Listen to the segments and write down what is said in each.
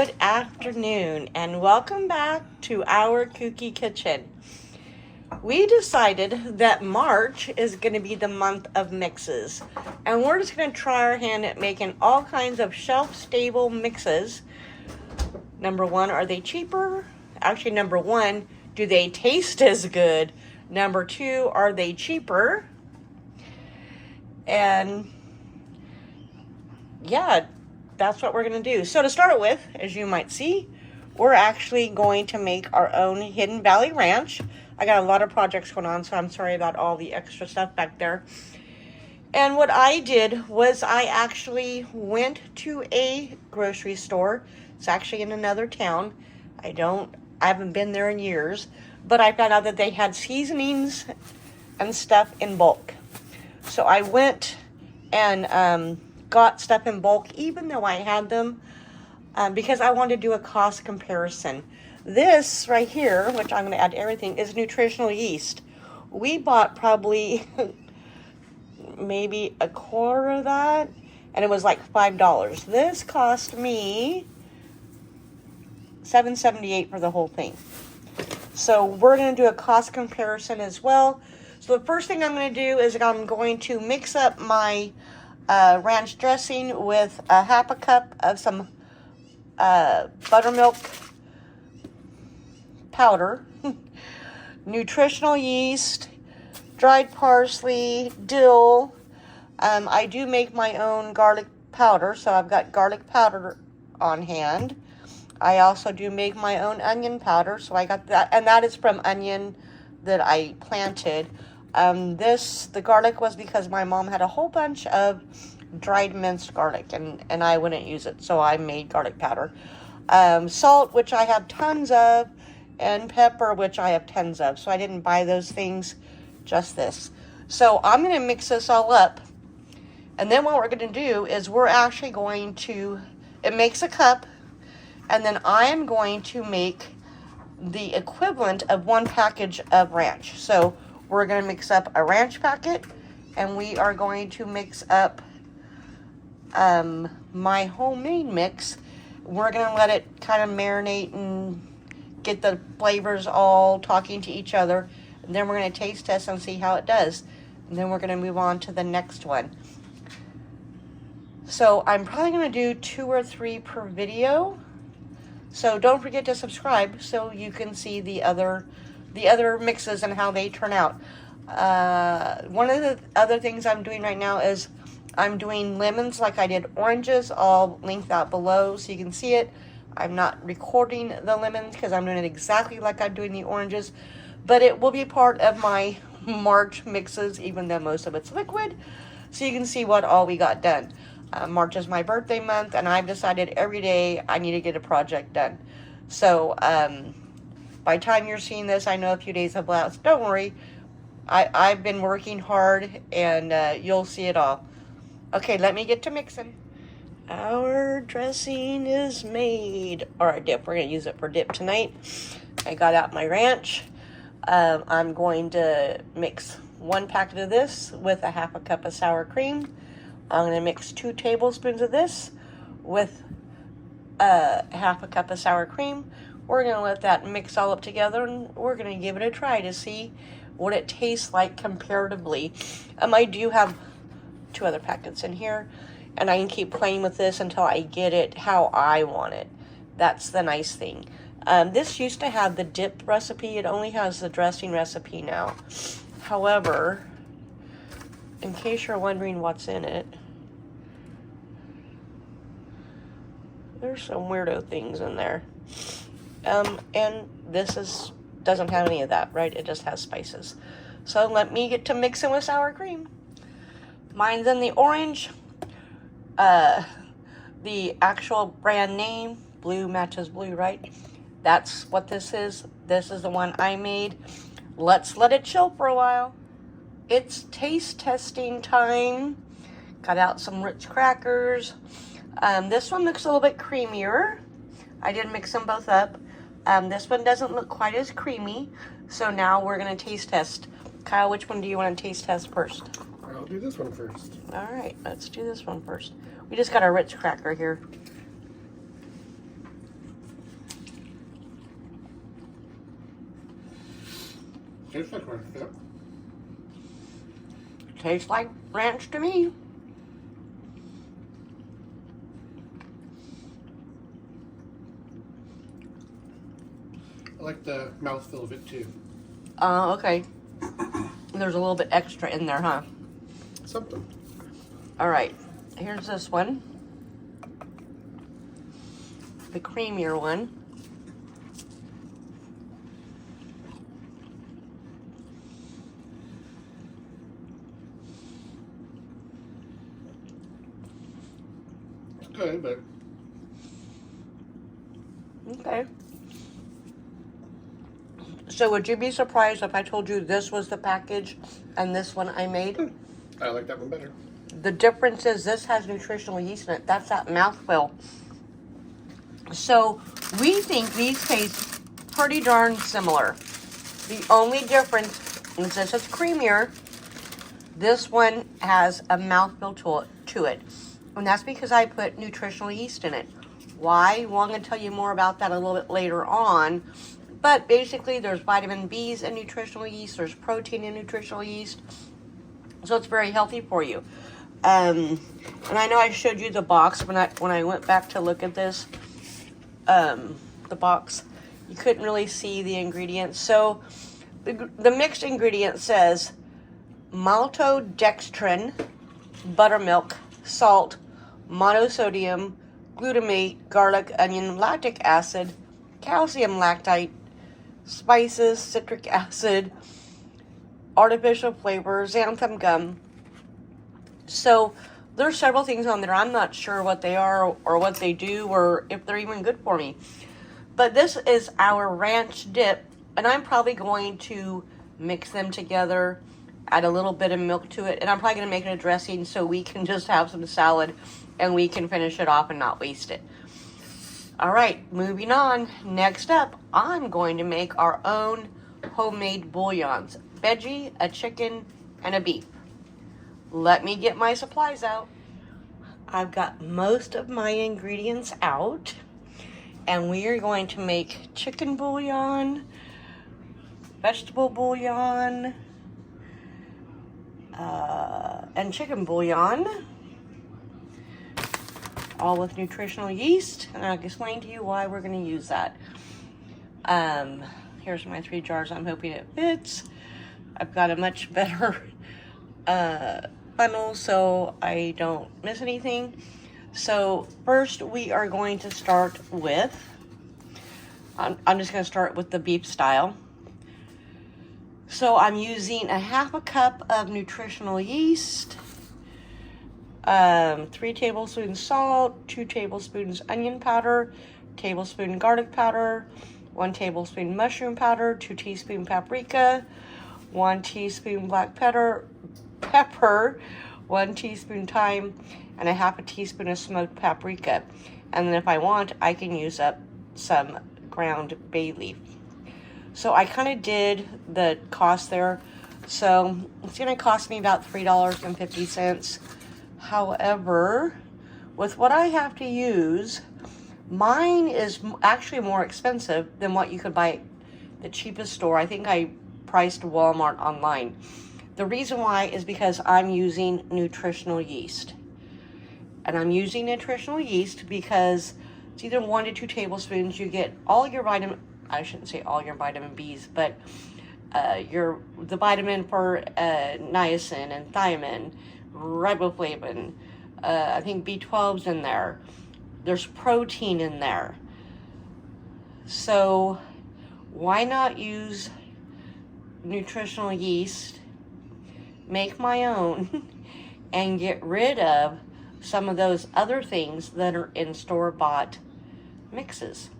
Good afternoon and welcome back to our kooky kitchen. We decided that March is going to be the month of mixes, and we're just going to try our hand at making all kinds of shelf-stable mixes. Number one, are they cheaper? Actually, number one, do they taste as good? Number two, are they cheaper? And yeah, that's what we're going to do. So to start with, as you might see, we're actually going to make our own Hidden Valley Ranch. I got a lot of projects going on, so I'm sorry about all the extra stuff back there. And what I did was I actually went to a grocery store. It's actually in another town. I haven't been there in years, but I found out that they had seasonings and stuff in bulk. So I went and got stuff in bulk, even though I had them, because I wanted to do a cost comparison. This right here, which I'm going to add to everything, is nutritional yeast. We bought probably maybe a quarter of that, and it was like $5. This cost me $7.78 for the whole thing. So we're going to do a cost comparison as well. So the first thing I'm going to do is I'm going to mix up my ranch dressing with a half a cup of some buttermilk powder, nutritional yeast, dried parsley, dill. I do make my own garlic powder, so I've got garlic powder on hand. I also do make my own onion powder, so I got that, and that is from onion that I planted. The garlic was because my mom had a whole bunch of dried minced garlic, and I wouldn't use it, so I made garlic powder. Salt, which I have tons of, and pepper, which I have tons of, so I didn't buy those things, just this. So I'm going to mix this all up, and then what we're going to do is we're actually going to, it makes a cup, and then I am going to make the equivalent of one package of ranch. So we're going to mix up a ranch packet, and we are going to mix up my homemade mix. We're going to let it kind of marinate and get the flavors all talking to each other. And then we're going to taste test and see how it does. And then we're going to move on to the next one. So I'm probably going to do 2 or 3 per video. So don't forget to subscribe so you can see the other mixes and how they turn out. One of the other things I'm doing right now is I'm doing lemons like I did oranges. I'll link that below so you can see it. I'm not recording the lemons because I'm doing it exactly like I'm doing the oranges, but it will be part of my March mixes, even though most of it's liquid, so you can see what all we got done. March is my birthday month, and I've decided every day I need to get a project done. So by the time you're seeing this, I know a few days have elapsed. Don't worry, I've been working hard, and you'll see it all. Okay, let me get to mixing. Our dressing is made, or our dip. We're going to use it for dip tonight. I got out my ranch. I'm going to mix 1 packet of this with a half a cup of sour cream. I'm going to mix 2 tablespoons of this with half a cup of sour cream. We're going to let that mix all up together, and we're going to give it a try to see what it tastes like comparatively. I do have 2 other packets in here, and I can keep playing with this until I get it how I want it. That's the nice thing. This used to have the dip recipe. It only has the dressing recipe now. However, in case you're wondering what's in it, there's some weirdo things in there. And this doesn't have any of that, right? It just has spices. So let me get to mixing with sour cream. Mine's in the orange. The actual brand name, blue matches blue, right? That's what this is. This is the one I made. Let's let it chill for a while. It's taste testing time. Got out some Ritz crackers. This one looks a little bit creamier. I did mix them both up. This one doesn't look quite as creamy. So now we're going to taste test. Kyle, which one do you want to taste test first? I'll do this one first. All right, let's do this one first. We just got our Ritz cracker here. Tastes like ranch, yeah. Tastes like ranch to me. I like the mouthfeel of it too. Okay. There's a little bit extra in there, huh? Something. All right. Here's this one. The creamier one. It's good, but Okay. So would you be surprised if I told you this was the package and this one I made? I like that one better. The difference is this has nutritional yeast in it. That's that mouthfeel. So we think these taste pretty darn similar. The only difference is this is creamier. This one has a mouthfeel to it. And that's because I put nutritional yeast in it. Why? Well, I'm going to tell you more about that a little bit later on. But basically, there's vitamin B's in nutritional yeast. There's protein in nutritional yeast. So it's very healthy for you. And I know I showed you the box when I went back to look at this. The box, you couldn't really see the ingredients. So the mixed ingredient says maltodextrin, buttermilk, salt, monosodium, glutamate, garlic, onion, lactic acid, calcium lactite, spices, citric acid, artificial flavor, xanthan gum. So there's several things on there. I'm not sure what they are or what they do or if they're even good for me. But this is our ranch dip, and I'm probably going to mix them together, add a little bit of milk to it, and I'm probably going to make it a dressing so we can just have some salad and we can finish it off and not waste it. All right, moving on. Next up, I'm going to make our own homemade bouillons. Veggie, a chicken, and a beef. Let me get my supplies out. I've got most of my ingredients out, and we are going to make chicken bouillon, vegetable bouillon, and chicken bouillon, all with nutritional yeast, and I'll explain to you why we're going to use that. Here's my 3 jars. I'm hoping it fits. I've got a much better funnel so I don't miss anything. So first we are going to start with, I'm just going to start with the beef style. So I'm using a 1/2 cup of nutritional yeast, 3 tablespoons salt, 2 tablespoons onion powder, tablespoon garlic powder, 1 tablespoon mushroom powder, 2 teaspoon paprika, 1 teaspoon black pepper, 1 teaspoon thyme, and a 1/2 teaspoon of smoked paprika. And then if I want, I can use up some ground bay leaf. So I kind of did the cost there. So it's going to cost me about $3.50. However, with what I have to use, mine is actually more expensive than what you could buy at the cheapest store. I think I priced Walmart online. The reason why is because I'm using nutritional yeast. And I'm using nutritional yeast because it's either 1 to 2 tablespoons. You get all your vitamin, I shouldn't say all your vitamin B's, but the vitamin for niacin and thiamine, riboflavin, I think B12's in there. There's protein in there. So why not use nutritional yeast, make my own, and get rid of some of those other things that are in store-bought mixes.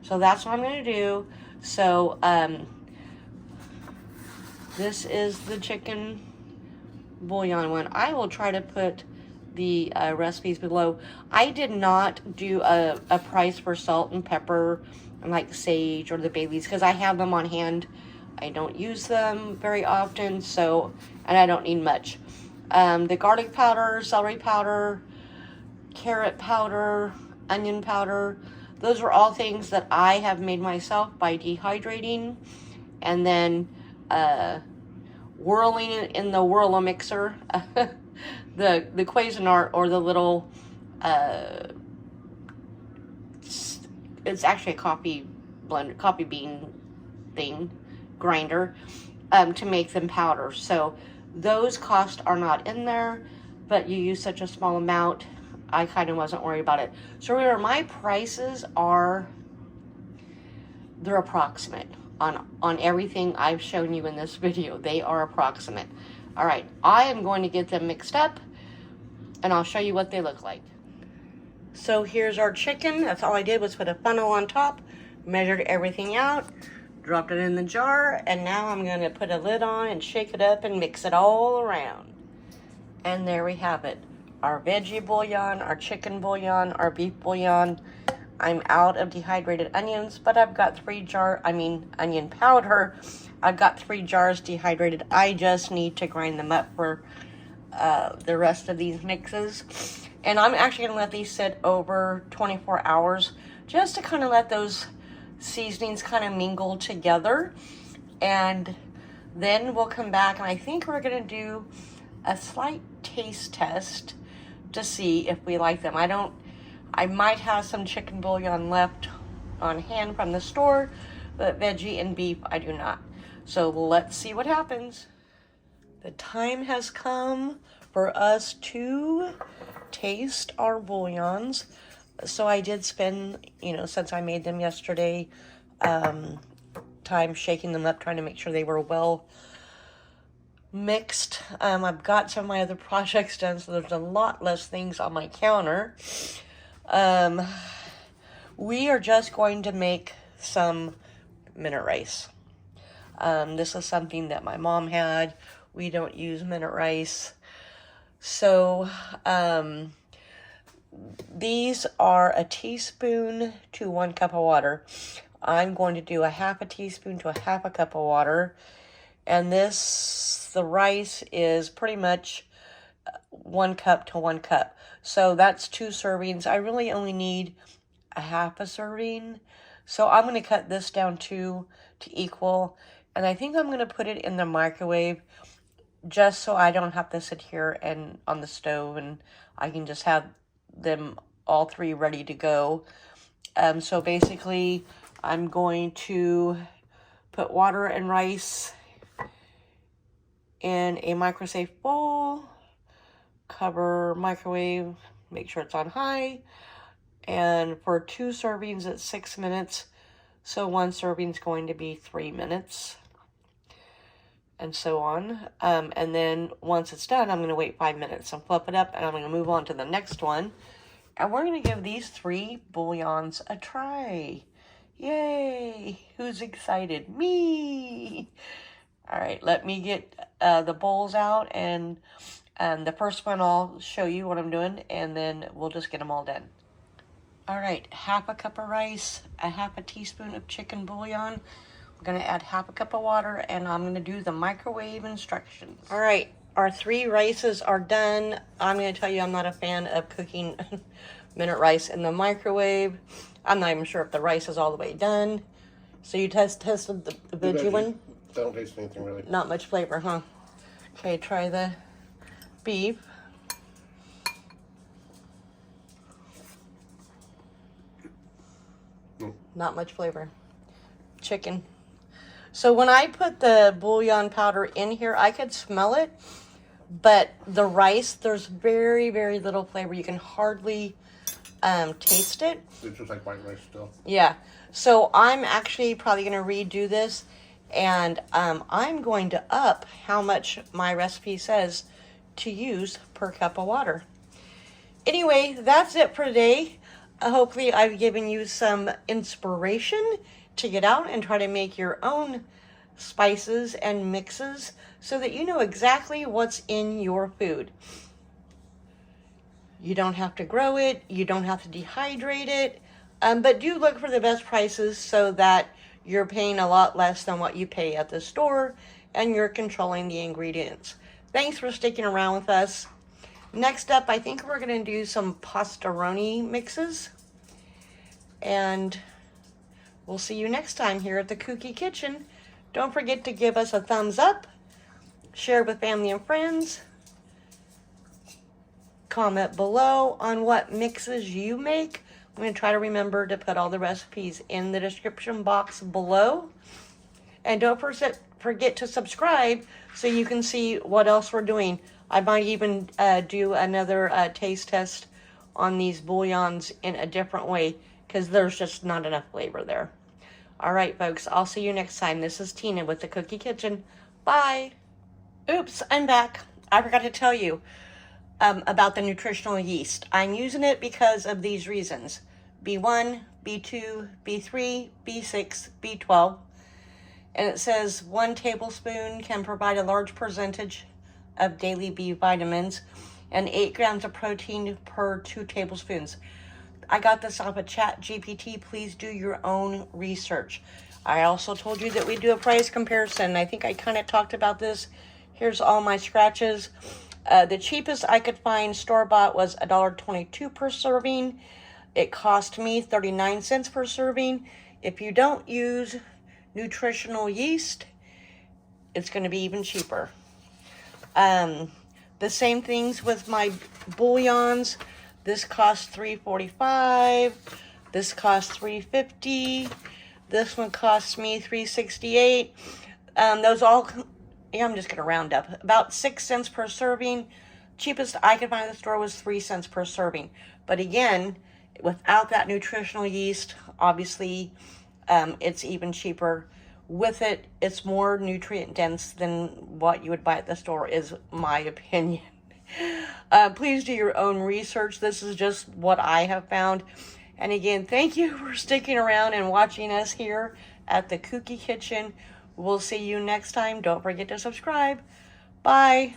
So that's what I'm going to do. So this is the chicken bouillon one. I will try to put the recipes below. I did not do a price for salt and pepper and like sage or the bay leaves because I have them on hand. I don't use them very often, so, and I don't need much. The garlic powder, celery powder, carrot powder, onion powder, those are all things that I have made myself by dehydrating and then whirling it in the whirl mixer. the Cuisinart, or the little, it's actually a coffee blender, coffee bean thing, grinder, to make them powder. So those costs are not in there, but you use such a small amount, I kind of wasn't worried about it. So remember, my prices are, they're approximate on everything I've shown you in this video. They are approximate. All right, I am going to get them mixed up, and I'll show you what they look like. So here's our chicken. That's all I did was put a funnel on top, measured everything out, dropped it in the jar, and now I'm going to put a lid on and shake it up and mix it all around. And there we have it. Our veggie bouillon, our chicken bouillon, our beef bouillon. I'm out of dehydrated onions, but I've got onion powder. I've got 3 jars dehydrated. I just need to grind them up for the rest of these mixes. And I'm actually going to let these sit over 24 hours just to kind of let those seasonings kind of mingle together. And then we'll come back, and I think we're going to do a slight taste test to see if we like them. I might have some chicken bouillon left on hand from the store, but veggie and beef I do not. So let's see what happens. The time has come for us to taste our bouillons. So I did spend, since I made them yesterday, time shaking them up, trying to make sure they were well mixed. I've got some of my other projects done, so there's a lot less things on my counter. We are just going to make some minute rice. This is something that my mom had. We don't use minute rice. So, these are a teaspoon to 1 cup of water. I'm going to do a half a teaspoon to a half a cup of water. And the rice is pretty much 1 cup to 1 cup. So that's 2 servings. I really only need a half a serving. So I'm going to cut this down to equal. And I think I'm going to put it in the microwave just so I don't have to sit here and on the stove, and I can just have them all 3 ready to go. So basically I'm going to put water and rice in a microsafe bowl, cover microwave, make sure it's on high, and for 2 servings it's 6 minutes, so 1 serving is going to be 3 minutes, and so on. And then once it's done, I'm going to wait 5 minutes and flip it up, and I'm going to move on to the next one, and we're going to give these 3 bouillons a try. Yay! Who's excited? Me! All right, let me get the bowls out, and the first one I'll show you what I'm doing, and then we'll just get them all done. All right, half a cup of rice, a half a teaspoon of chicken bouillon. I'm going to add half a cup of water, and I'm going to do the microwave instructions. All right, our 3 rices are done. I'm going to tell you I'm not a fan of cooking minute rice in the microwave. I'm not even sure if the rice is all the way done. So you tested the veggie one? I don't taste anything really. Not much flavor, huh? Okay, try the beef. Not much flavor. Chicken. So when I put the bouillon powder in here, I could smell it, but the rice, there's very, very little flavor. You can hardly taste it. It's just like white rice still. Yeah. So I'm actually probably going to redo this, and I'm going to up how much my recipe says to use per cup of water. Anyway, that's it for today. Hopefully I've given you some inspiration to get out and try to make your own spices and mixes so that you know exactly what's in your food. You don't have to grow it, you don't have to dehydrate it, but do look for the best prices so that you're paying a lot less than what you pay at the store and you're controlling the ingredients. Thanks for sticking around with us. Next up, I think we're going to do some pastaroni mixes. And we'll see you next time here at the Kooky Kitchen. Don't forget to give us a thumbs up, share with family and friends, comment below on what mixes you make. I'm going to try to remember to put all the recipes in the description box below. And don't forget to subscribe so you can see what else we're doing. I might even do another taste test on these bouillons in a different way because there's just not enough flavor there. All right, folks, I'll see you next time. This is Tina with the Cookie Kitchen. Bye. Oops, I'm back. I forgot to tell you about the nutritional yeast. I'm using it because of these reasons. B1, B2, B3, B6, B12. And it says 1 tablespoon can provide a large percentage of daily B vitamins and 8 grams of protein per 2 tablespoons. I got this off of ChatGPT. Please do your own research. I also told you that we do a price comparison. I think I kind of talked about this. Here's all my scratches. The cheapest I could find store-bought was $1.22 per serving. It cost me 39 cents per serving. If you don't use nutritional yeast, it's going to be even cheaper. The same things with my bouillons. This costs $3.45. This costs $3.50. This one costs me $3.68. Those all, yeah, I'm just going to round up. About 6 cents per serving. Cheapest I could find in the store was 3 cents per serving. But again, without that nutritional yeast, obviously, it's even cheaper. With it, it's more nutrient dense than what you would buy at the store, is my opinion. Please do your own research. This is just what I have found. And again, thank you for sticking around and watching us here at the Cookie Kitchen. We'll see you next time. Don't forget to subscribe. Bye.